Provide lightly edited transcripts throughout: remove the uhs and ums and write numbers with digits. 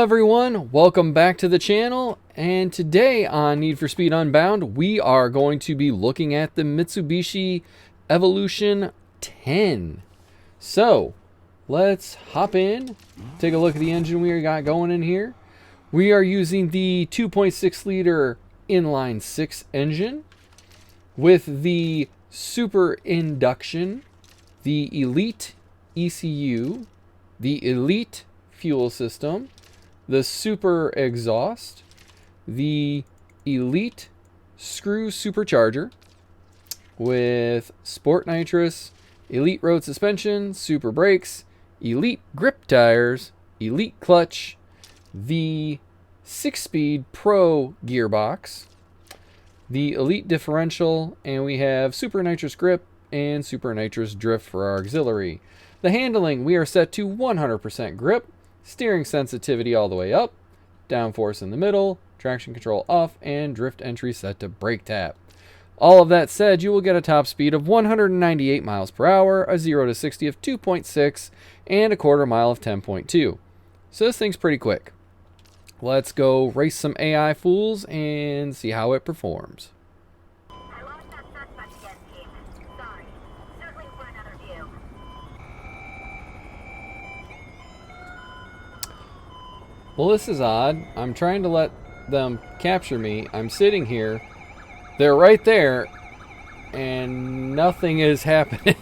everyone, welcome back to the channel, and today on Need for Speed Unbound we are going to be looking at the Mitsubishi Evolution 10. So let's hop in, take a look at the engine we got going in here. We are using the 2.6 liter inline 6 engine with the super induction, the Elite ECU, the Elite fuel system, the super exhaust, the Elite screw supercharger with sport nitrous, Elite road suspension, super brakes, Elite grip tires, Elite clutch, the 6-speed Pro gearbox, the Elite differential, and we have super nitrous grip and super nitrous drift for our auxiliary. The handling, we are set to 100% grip, steering sensitivity all the way up, downforce in the middle, traction control off, and drift entry set to brake tap. All of that said, you will get a top speed of 198 miles per hour, a 0 to 60 of 2.6, and a quarter mile of 10.2. So this thing's pretty quick. Let's go race some AI fools and see how it performs. Well, this is odd. I'm trying to let them capture me. I'm sitting here. They're right there. And nothing is happening.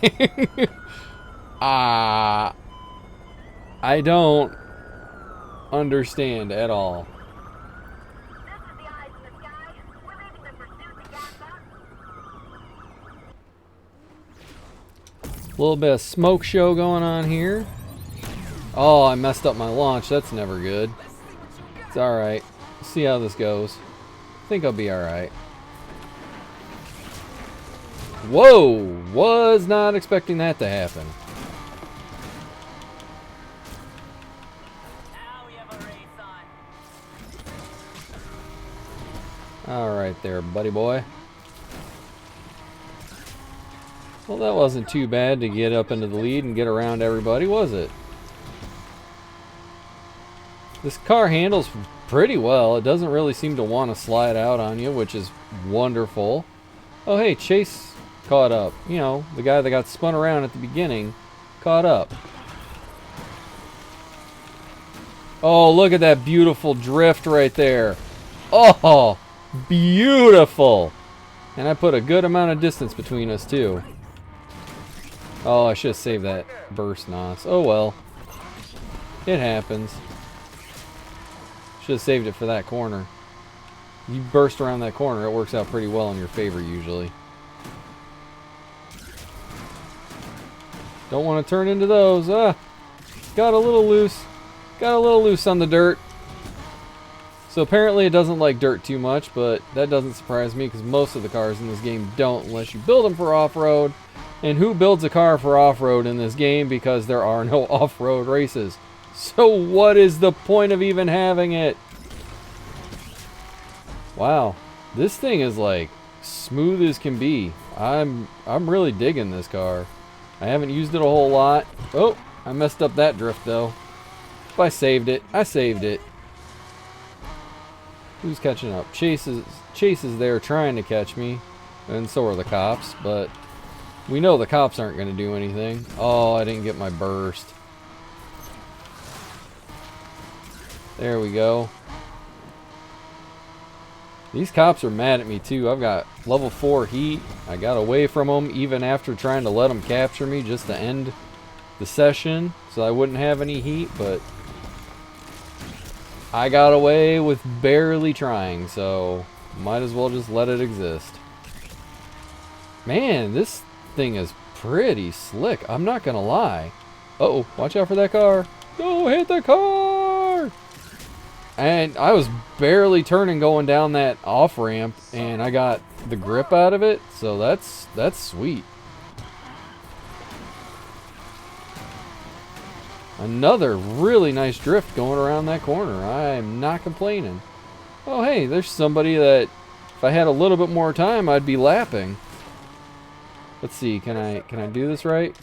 I don't understand at all. A little bit of smoke show going on here. Oh, I messed up my launch. That's never good. It's alright. See how this goes. I think I'll be alright. Whoa! Was not expecting that to happen. Alright there, buddy boy. Well, that wasn't too bad to get up into the lead and get around everybody, was it? This car handles pretty well. It doesn't really seem to want to slide out on you, which is wonderful. Oh, hey, Chase caught up. You know, the guy that got spun around at the beginning caught up. Oh, look at that beautiful drift right there. Oh, beautiful. And I put a good amount of distance between us, too. Oh, I should have saved that burst, Nos. Oh, well. It happens. Should have saved it for that corner. You burst around that corner, it works out pretty well in your favor usually. Don't want to turn into those. Got a little loose. Got a little loose on the dirt. So apparently it doesn't like dirt too much, but that doesn't surprise me because most of the cars in this game don't unless you build them for off-road. And who builds a car for off-road in this game because there are no off-road races? So what is the point of even having it? Wow, this thing is like smooth as can be. I'm really digging this car. I haven't used it a whole lot. Oh, I messed up that drift though. But I saved it. I saved it. Who's catching up? Chase is there trying to catch me, and so are the cops. But we know the cops aren't going to do anything. Oh, I didn't get my burst. There we go. These cops are mad at me too. I've got level 4 heat. I got away from them even after trying to let them capture me just to end the session so I wouldn't have any heat, but I got away with barely trying, so might as well just let it exist. Man, this thing is pretty slick. I'm not gonna lie. Uh-oh, watch out for that car. Don't hit the car! And I was barely turning going down that off-ramp, and I got the grip out of it, so that's sweet. Another really nice drift going around that corner. I'm not complaining. Oh, hey, there's somebody that if I had a little bit more time, I'd be lapping. Let's see, can I do this right?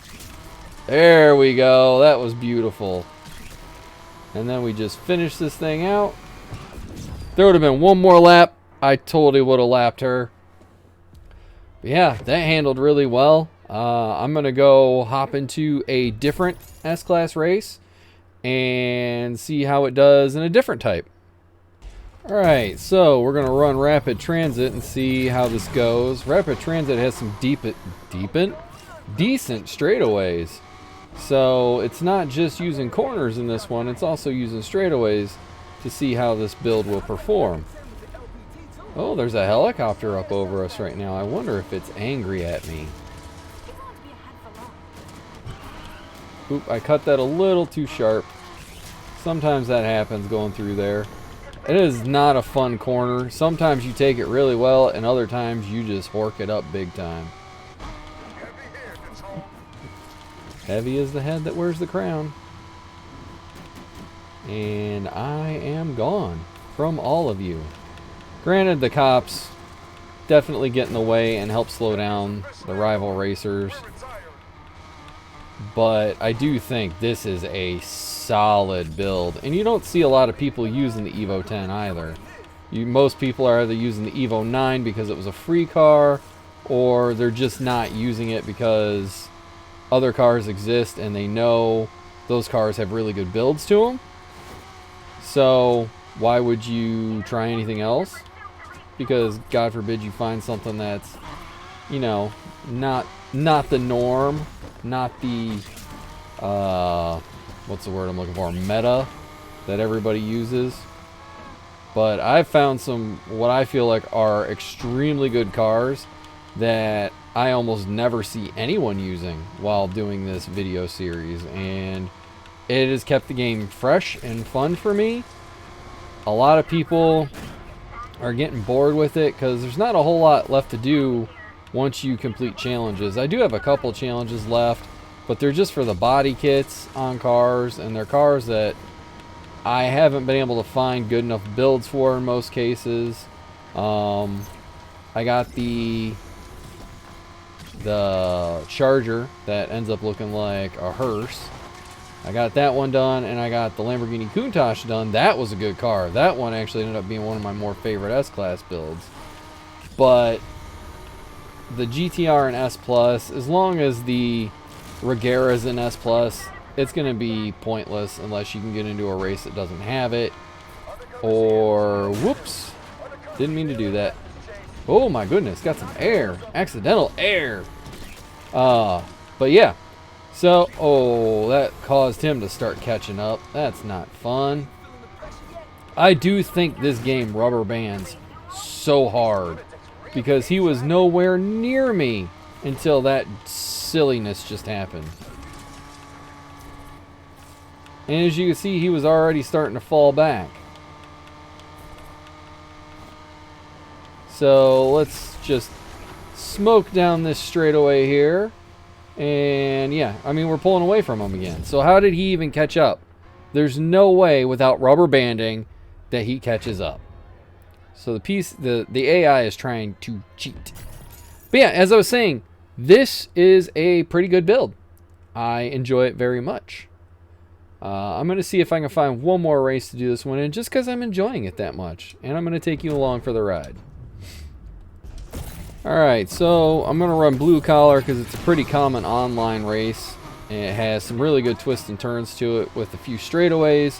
There we go. That was beautiful. And then we just finish this thing out. There would have been one more lap. I totally would have lapped her. But yeah, that handled really well. I'm going to go hop into a different S-Class race and see how it does in a different type. Alright, so we're going to run Rapid Transit and see how this goes. Rapid Transit has some decent straightaways. So it's not just using corners in this one, it's also using straightaways to see how this build will perform. Oh, there's a helicopter up over us right now. I wonder if it's angry at me. Oop, I cut that a little too sharp. Sometimes that happens going through there. It is not a fun corner. Sometimes you take it really well, and other times you just hork it up big time. Heavy is the head that wears the crown. And I am gone from all of you. Granted, the cops definitely get in the way and help slow down the rival racers. But I do think this is a solid build. And you don't see a lot of people using the Evo X either. Most people are either using the Evo IX because it was a free car, or they're just not using it because other cars exist and they know those cars have really good builds to them. So why would you try anything else? Because God forbid you find something that's, you know, not the norm, not the what's the word I'm looking for, meta that everybody uses. But I've found some what I feel like are extremely good cars that I almost never see anyone using while doing this video series, and it has kept the game fresh and fun for me. A lot of people are getting bored with it because there's not a whole lot left to do once you complete challenges. I do have a couple challenges left, but they're just for the body kits on cars, and they're cars that I haven't been able to find good enough builds for in most cases. I got the Charger that ends up looking like a hearse. I got that one done, and I got the Lamborghini Countach done. That was a good car. That one actually ended up being one of my more favorite S-Class builds. But the GTR and S Plus, as long as the Regera's in S Plus, it's going to be pointless unless you can get into a race that doesn't have it. Or, whoops, didn't mean to do that. Oh my goodness, got some air. Accidental air. But yeah. So, oh, that caused him to start catching up. That's not fun. I do think this game rubber bands so hard because he was nowhere near me until that silliness just happened. And as you can see, he was already starting to fall back. So let's just smoke down this straightaway here. And yeah, I mean, we're pulling away from him again. So how did he even catch up? There's no way without rubber banding that he catches up. So the AI is trying to cheat. But yeah, as I was saying, this is a pretty good build. I enjoy it very much. I'm going to see if I can find one more race to do this one in, just because I'm enjoying it that much. And I'm going to take you along for the ride. Alright, so I'm going to run Blue Collar because it's a pretty common online race. And it has some really good twists and turns to it with a few straightaways,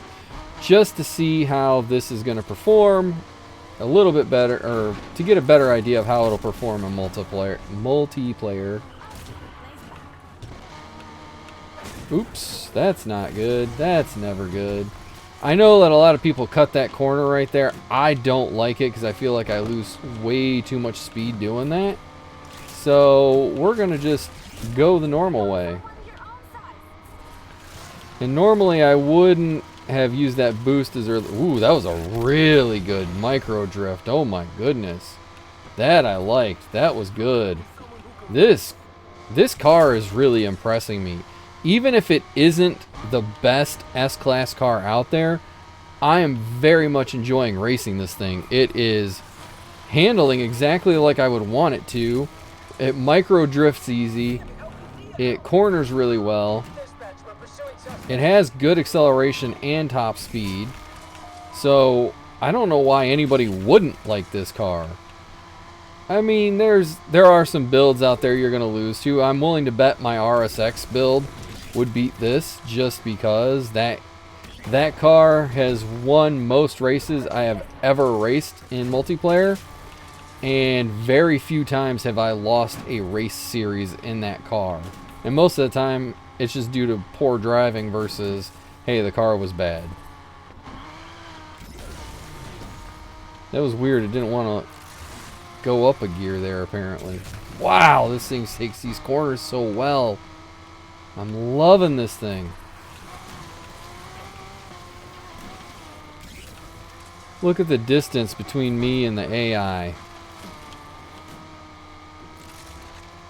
just to see how this is going to perform a little bit better, or to get a better idea of how it'll perform in multiplayer. Oops, that's not good. That's never good. I know that a lot of people cut that corner right there. I don't like it because I feel like I lose way too much speed doing that. So we're going to just go the normal way. And normally I wouldn't have used that boost as early. Ooh, that was a really good micro drift. Oh my goodness. That I liked. That was good. This car is really impressing me. Even if it isn't the best S-Class car out there, I am very much enjoying racing this thing. It is handling exactly like I would want it to. It micro drifts easy. It corners really well. It has good acceleration and top speed. So I don't know why anybody wouldn't like this car. I mean, there are some builds out there you're going to lose to. I'm willing to bet my RSX build would beat this just because that car has won most races I have ever raced in multiplayer, and very few times have I lost a race series in that car. And most of the time it's just due to poor driving versus, hey, the car was bad. That was weird. It didn't want to go up a gear there, apparently. Wow, this thing takes these corners so well. I'm loving this thing. Look at the distance between me and the AI.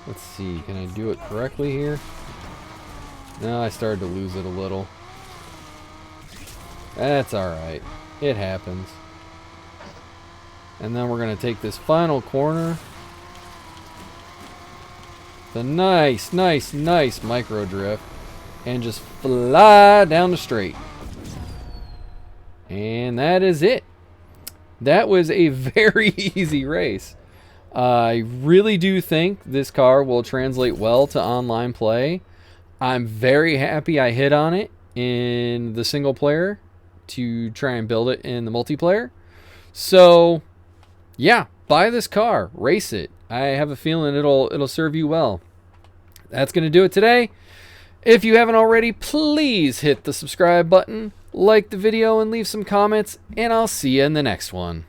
Let's see, can I do it correctly here? No, I started to lose it a little. That's alright. It happens. And then we're going to take this final corner. The nice micro drift. And just fly down the straight. And that is it. That was a very easy race. I really do think this car will translate well to online play. I'm very happy I hit on it in the single player to try and build it in the multiplayer. So yeah, buy this car, race it. I have a feeling it'll serve you well. That's going to do it today. If you haven't already, please hit the subscribe button, like the video, and leave some comments, and I'll see you in the next one.